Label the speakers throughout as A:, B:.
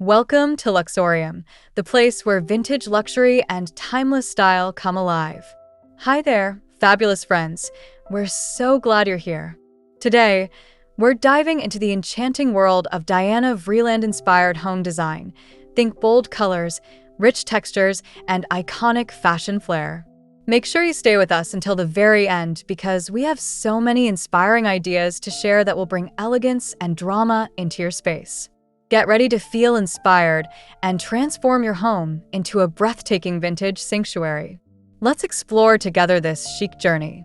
A: Welcome to Luxorium, the place where vintage luxury and timeless style come alive. Hi there, fabulous friends. We're so glad you're here. Today, we're diving into the enchanting world of Diana Vreeland-inspired home design. Think bold colors, rich textures, and iconic fashion flair. Make sure you stay with us until the very end because we have so many inspiring ideas to share that will bring elegance and drama into your space. Get ready to feel inspired and transform your home into a breathtaking vintage sanctuary. Let's explore together this chic journey.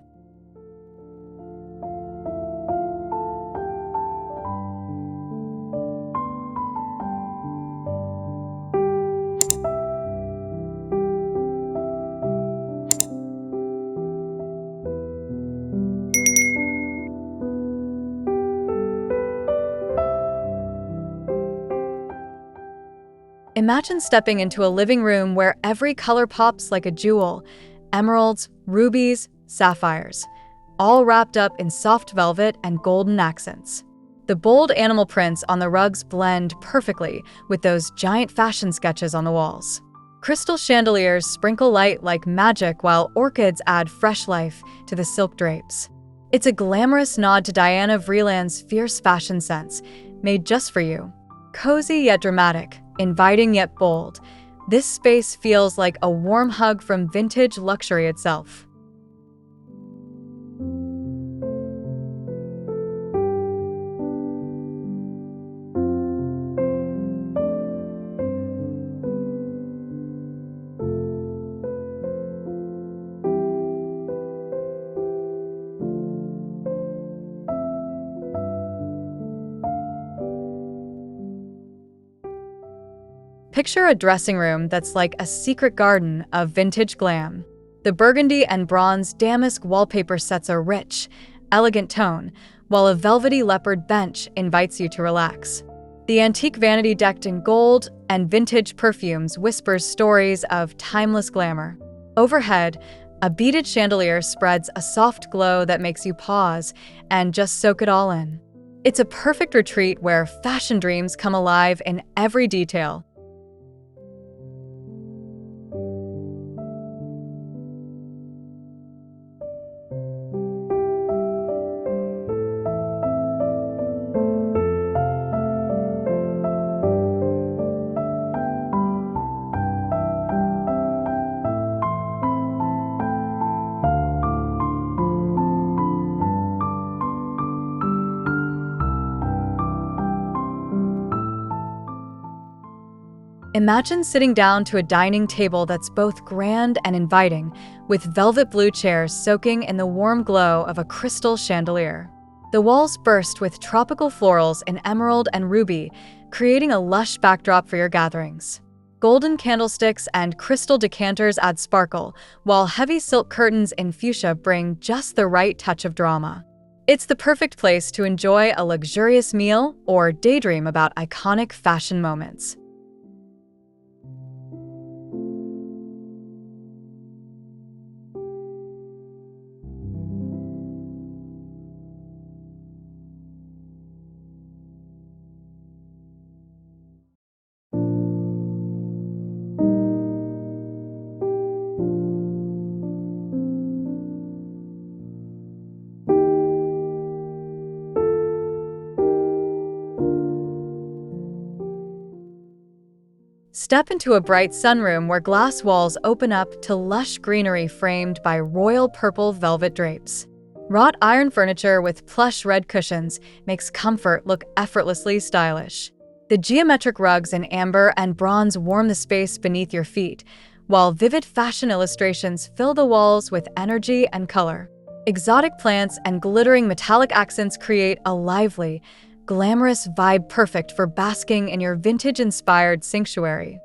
A: Imagine stepping into a living room where every color pops like a jewel: emeralds, rubies, sapphires, all wrapped up in soft velvet and golden accents. The bold animal prints on the rugs blend perfectly with those giant fashion sketches on the walls. Crystal chandeliers sprinkle light like magic while orchids add fresh life to the silk drapes. It's a glamorous nod to Diana Vreeland's fierce fashion sense, made just for you. Cozy yet dramatic, inviting yet bold, this space feels like a warm hug from vintage luxury itself. Picture a dressing room that's like a secret garden of vintage glam. The burgundy and bronze damask wallpaper sets a rich, elegant tone, while a velvety leopard bench invites you to relax. The antique vanity decked in gold and vintage perfumes whispers stories of timeless glamour. Overhead, a beaded chandelier spreads a soft glow that makes you pause and just soak it all in. It's a perfect retreat where fashion dreams come alive in every detail. Imagine sitting down to a dining table that's both grand and inviting, with velvet blue chairs soaking in the warm glow of a crystal chandelier. The walls burst with tropical florals in emerald and ruby, creating a lush backdrop for your gatherings. Golden candlesticks and crystal decanters add sparkle, while heavy silk curtains in fuchsia bring just the right touch of drama. It's the perfect place to enjoy a luxurious meal or daydream about iconic fashion moments. Step into a bright sunroom where glass walls open up to lush greenery framed by royal purple velvet drapes. Wrought iron furniture with plush red cushions makes comfort look effortlessly stylish. The geometric rugs in amber and bronze warm the space beneath your feet, while vivid fashion illustrations fill the walls with energy and color. Exotic plants and glittering metallic accents create a lively, glamorous vibe perfect for basking in your vintage-inspired sanctuary.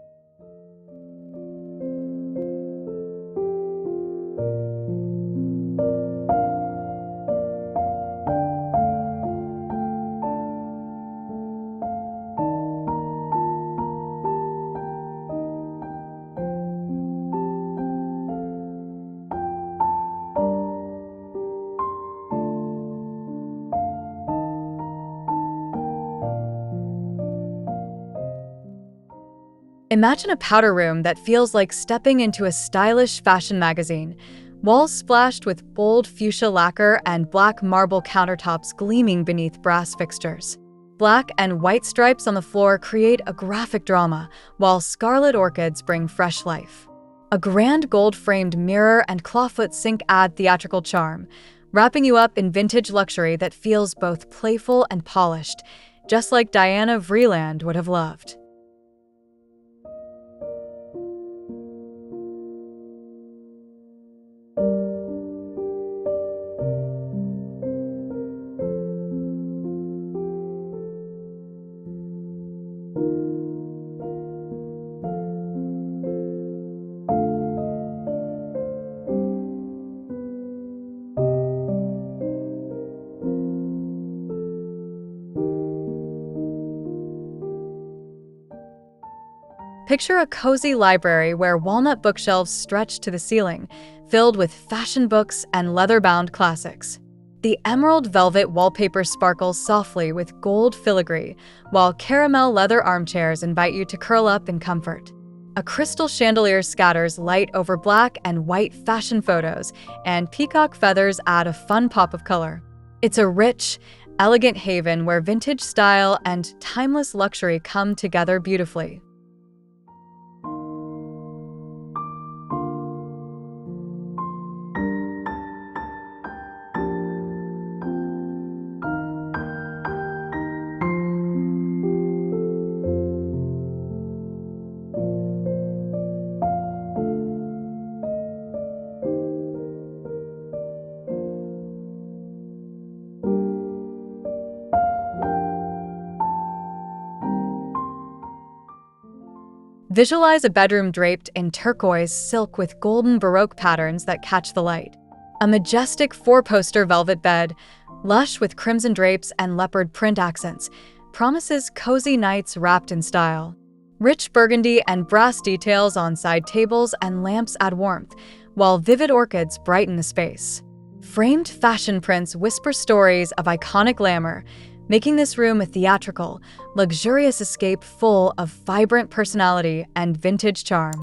A: Imagine a powder room that feels like stepping into a stylish fashion magazine. Walls splashed with bold fuchsia lacquer and black marble countertops gleaming beneath brass fixtures. Black and white stripes on the floor create a graphic drama, while scarlet orchids bring fresh life. A grand gold-framed mirror and clawfoot sink add theatrical charm, wrapping you up in vintage luxury that feels both playful and polished, just like Diana Vreeland would have loved. Picture a cozy library where walnut bookshelves stretch to the ceiling, filled with fashion books and leather-bound classics. The emerald velvet wallpaper sparkles softly with gold filigree, while caramel leather armchairs invite you to curl up in comfort. A crystal chandelier scatters light over black and white fashion photos, and peacock feathers add a fun pop of color. It's a rich, elegant haven where vintage style and timeless luxury come together beautifully. Visualize a bedroom draped in turquoise silk with golden Baroque patterns that catch the light. A majestic four-poster velvet bed, lush with crimson drapes and leopard print accents, promises cozy nights wrapped in style. Rich burgundy and brass details on side tables and lamps add warmth, while vivid orchids brighten the space. Framed fashion prints whisper stories of iconic glamour, making this room a theatrical, luxurious escape full of vibrant personality and vintage charm.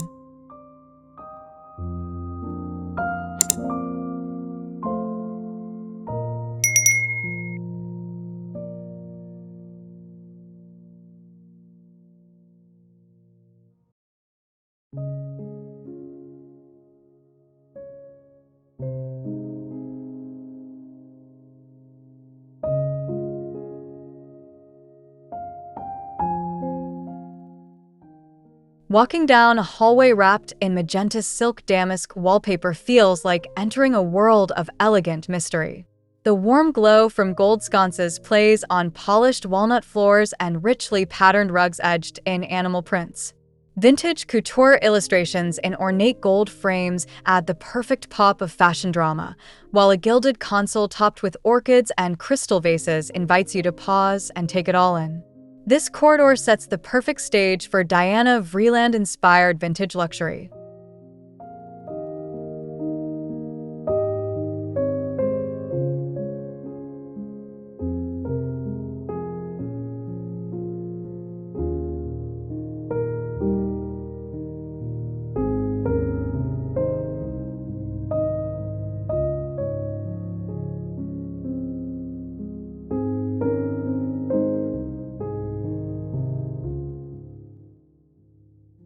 A: Walking down a hallway wrapped in magenta silk damask wallpaper feels like entering a world of elegant mystery. The warm glow from gold sconces plays on polished walnut floors and richly patterned rugs edged in animal prints. Vintage couture illustrations in ornate gold frames add the perfect pop of fashion drama, while a gilded console topped with orchids and crystal vases invites you to pause and take it all in. This corridor sets the perfect stage for Diana Vreeland-inspired vintage luxury.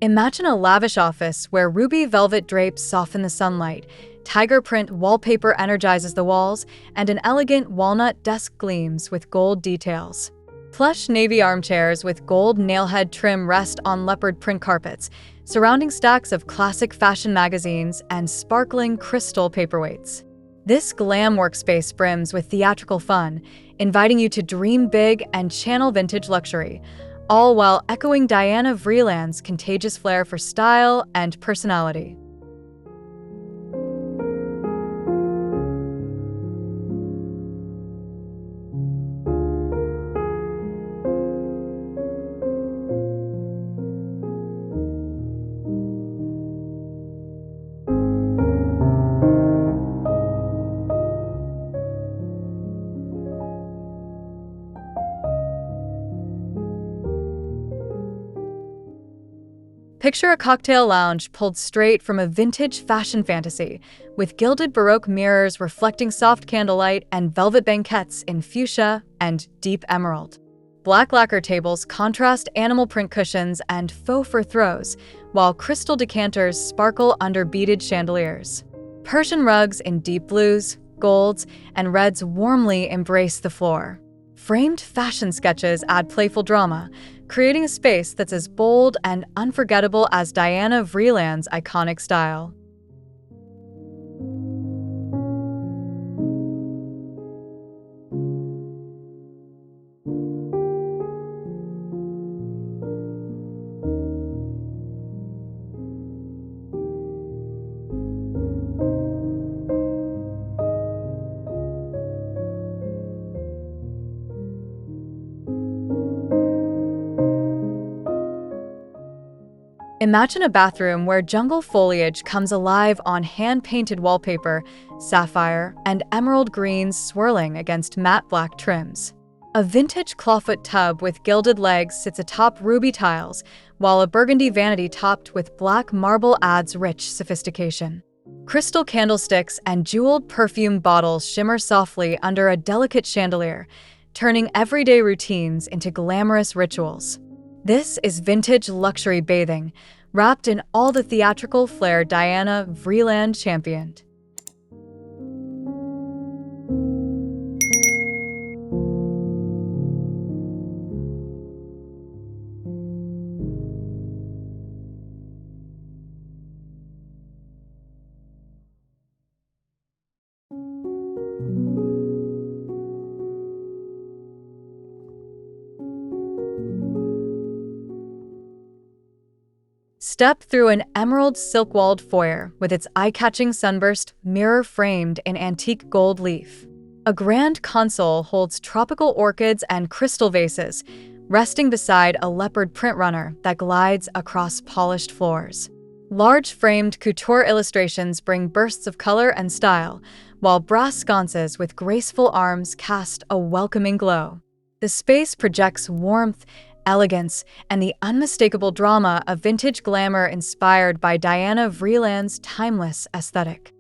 A: Imagine a lavish office where ruby velvet drapes soften the sunlight, tiger print wallpaper energizes the walls, and an elegant walnut desk gleams with gold details. Plush navy armchairs with gold nailhead trim rest on leopard print carpets, surrounding stacks of classic fashion magazines and sparkling crystal paperweights. This glam workspace brims with theatrical fun, inviting you to dream big and channel vintage luxury, all while echoing Diana Vreeland's contagious flair for style and personality. Picture a cocktail lounge pulled straight from a vintage fashion fantasy, with gilded Baroque mirrors reflecting soft candlelight and velvet banquettes in fuchsia and deep emerald. Black lacquer tables contrast animal print cushions and faux fur throws, while crystal decanters sparkle under beaded chandeliers. Persian rugs in deep blues, golds, and reds warmly embrace the floor. Framed fashion sketches add playful drama, creating a space that's as bold and unforgettable as Diana Vreeland's iconic style. Imagine a bathroom where jungle foliage comes alive on hand-painted wallpaper, sapphire and emerald greens swirling against matte black trims. A vintage clawfoot tub with gilded legs sits atop ruby tiles, while a burgundy vanity topped with black marble adds rich sophistication. Crystal candlesticks and jeweled perfume bottles shimmer softly under a delicate chandelier, turning everyday routines into glamorous rituals. This is vintage luxury bathing, wrapped in all the theatrical flair Diana Vreeland championed. Step through an emerald silk-walled foyer with its eye-catching sunburst mirror framed in antique gold leaf. A grand console holds tropical orchids and crystal vases, resting beside a leopard print runner that glides across polished floors. Large framed couture illustrations bring bursts of color and style, while brass sconces with graceful arms cast a welcoming glow. The space projects warmth, elegance, and the unmistakable drama of vintage glamour inspired by Diana Vreeland's timeless aesthetic.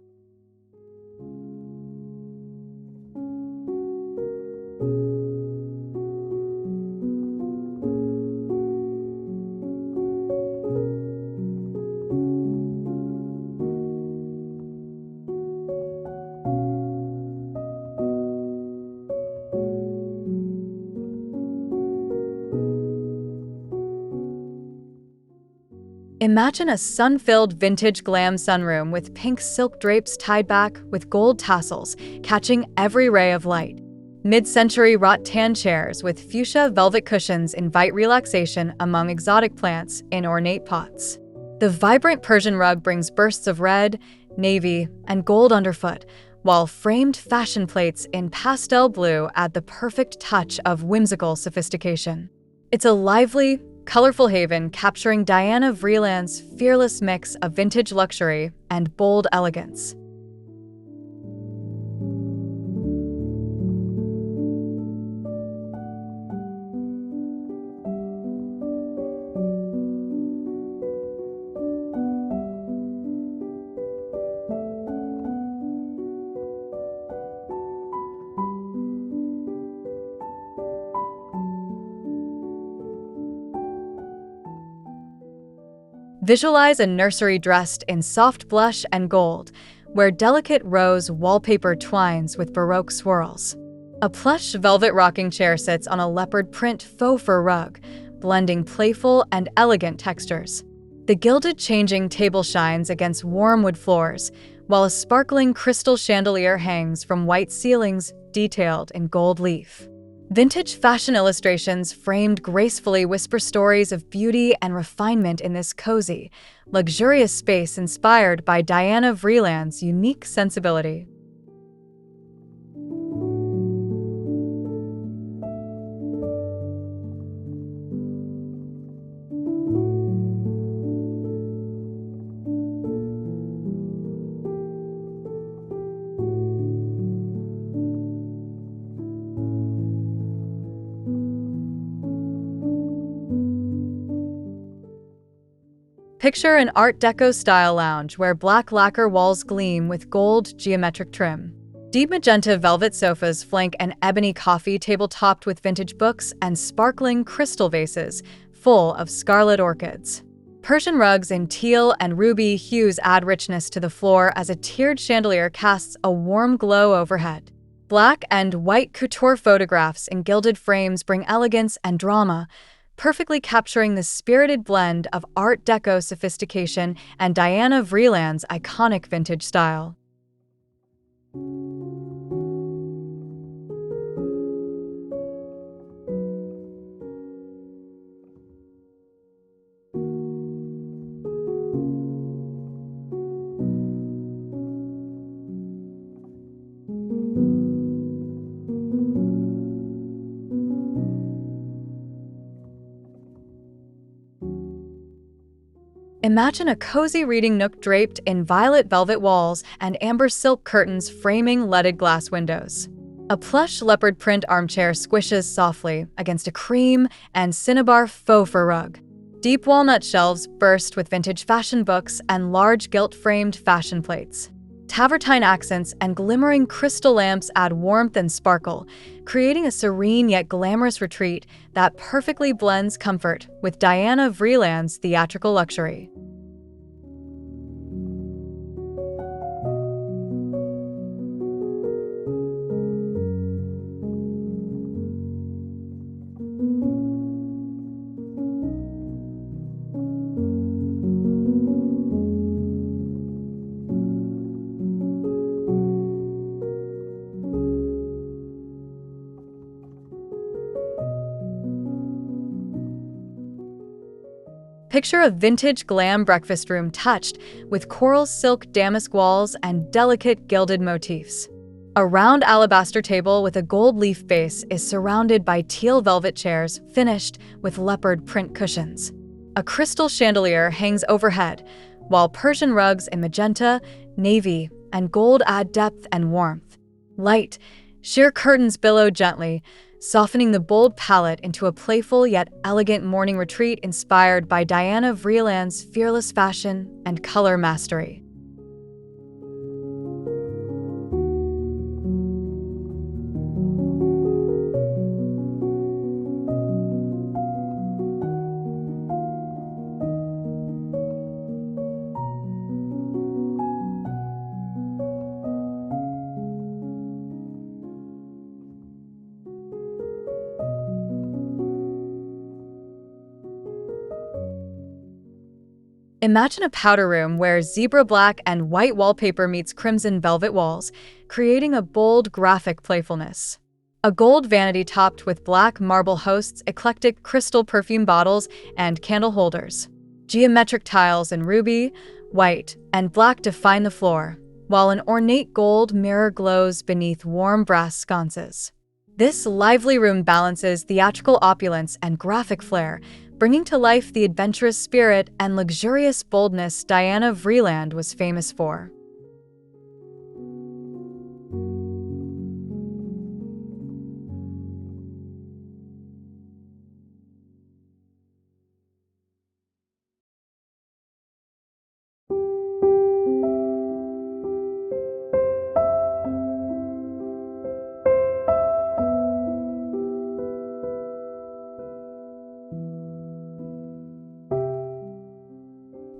A: Imagine a sun-filled vintage glam sunroom with pink silk drapes tied back with gold tassels, catching every ray of light. Mid-century wrought tan chairs with fuchsia velvet cushions invite relaxation among exotic plants in ornate pots. The vibrant Persian rug brings bursts of red, navy, and gold underfoot, while framed fashion plates in pastel blue add the perfect touch of whimsical sophistication. It's a lively, colorful haven capturing Diana Vreeland's fearless mix of vintage luxury and bold elegance. Visualize a nursery dressed in soft blush and gold, where delicate rose wallpaper twines with Baroque swirls. A plush velvet rocking chair sits on a leopard print faux fur rug, blending playful and elegant textures. The gilded changing table shines against warm wood floors, while a sparkling crystal chandelier hangs from white ceilings detailed in gold leaf. Vintage fashion illustrations framed gracefully whisper stories of beauty and refinement in this cozy, luxurious space inspired by Diana Vreeland's unique sensibility. Picture an Art Deco style lounge where black lacquer walls gleam with gold geometric trim. Deep magenta velvet sofas flank an ebony coffee table topped with vintage books and sparkling crystal vases full of scarlet orchids. Persian rugs in teal and ruby hues add richness to the floor as a tiered chandelier casts a warm glow overhead. Black and white couture photographs in gilded frames bring elegance and drama, perfectly capturing the spirited blend of Art Deco sophistication and Diana Vreeland's iconic vintage style. Imagine a cozy reading nook draped in violet velvet walls and amber silk curtains framing leaded glass windows. A plush leopard print armchair squishes softly against a cream and cinnabar faux fur rug. Deep walnut shelves burst with vintage fashion books and large gilt-framed fashion plates. Travertine accents and glimmering crystal lamps add warmth and sparkle, creating a serene yet glamorous retreat that perfectly blends comfort with Diana Vreeland's theatrical luxury. Picture a vintage glam breakfast room touched with coral silk damask walls and delicate gilded motifs. A round alabaster table with a gold leaf base is surrounded by teal velvet chairs finished with leopard print cushions. A crystal chandelier hangs overhead, while Persian rugs in magenta, navy, and gold add depth and warmth. Light, sheer curtains billow gently, softening the bold palette into a playful yet elegant morning retreat inspired by Diana Vreeland's fearless fashion and color mastery. Imagine a powder room where zebra black and white wallpaper meets crimson velvet walls, creating a bold, graphic playfulness. A gold vanity topped with black marble hosts eclectic crystal perfume bottles and candle holders. Geometric tiles in ruby, white, and black define the floor, while an ornate gold mirror glows beneath warm brass sconces. This lively room balances theatrical opulence and graphic flair, bringing to life the adventurous spirit and luxurious boldness Diana Vreeland was famous for.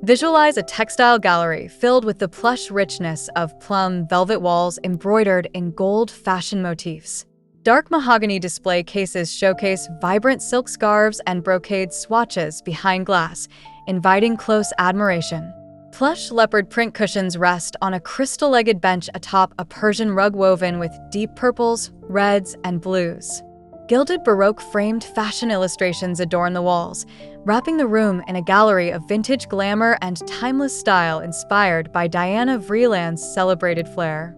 A: Visualize a textile gallery filled with the plush richness of plum velvet walls embroidered in gold fashion motifs. Dark mahogany display cases showcase vibrant silk scarves and brocade swatches behind glass, inviting close admiration. Plush leopard print cushions rest on a crystal-legged bench atop a Persian rug woven with deep purples, reds, and blues. Gilded Baroque framed fashion illustrations adorn the walls, wrapping the room in a gallery of vintage glamour and timeless style inspired by Diana Vreeland's celebrated flair.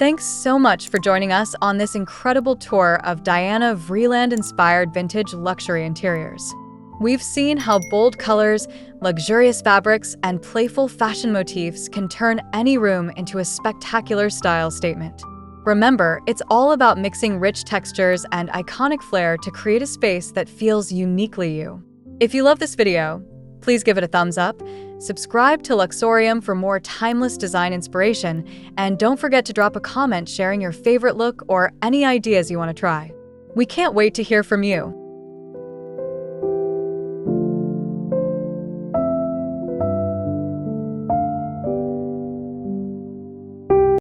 A: Thanks so much for joining us on this incredible tour of Diana Vreeland-inspired vintage luxury interiors. We've seen how bold colors, luxurious fabrics, and playful fashion motifs can turn any room into a spectacular style statement. Remember, it's all about mixing rich textures and iconic flair to create a space that feels uniquely you. If you love this video, please give it a thumbs up, subscribe to Luxorium for more timeless design inspiration, and don't forget to drop a comment sharing your favorite look or any ideas you want to try. We can't wait to hear from you.